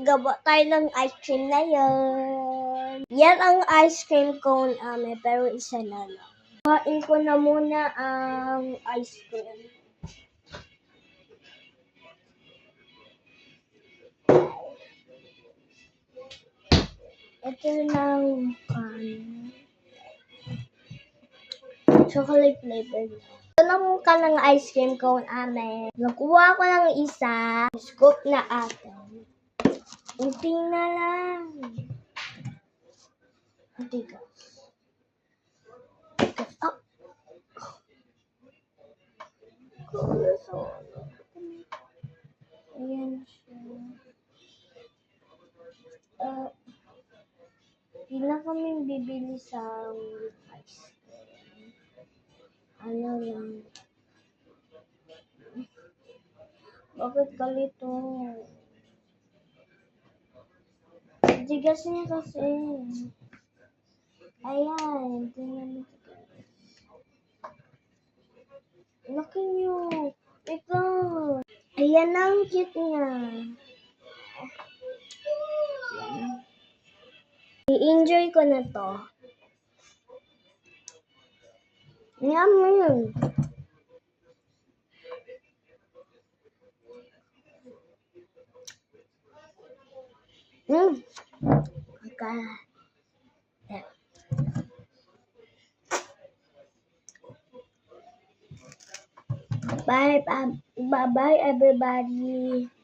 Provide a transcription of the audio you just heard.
Gagawa tayo ng ice cream na yun. Yan ang ice cream cone ame, pero isa na lang. Kuhain ko na muna ang ice cream. Ito lang chocolate flavor. Ito lang ka ng ice cream cone ame. Nakuha ko ng isa. Scoop na atin. Unti na lang. Unti ka. Oh. Ayan siya. Di na kami bibili sa ice cream. Ano lang. Bakit kalito? Tigas niya kasi. Ayan. Tingnan mo. Laki niyo. Ito. Ayan ang cute niya. I-enjoy ko na to. Yum. Okay. Bye, everybody.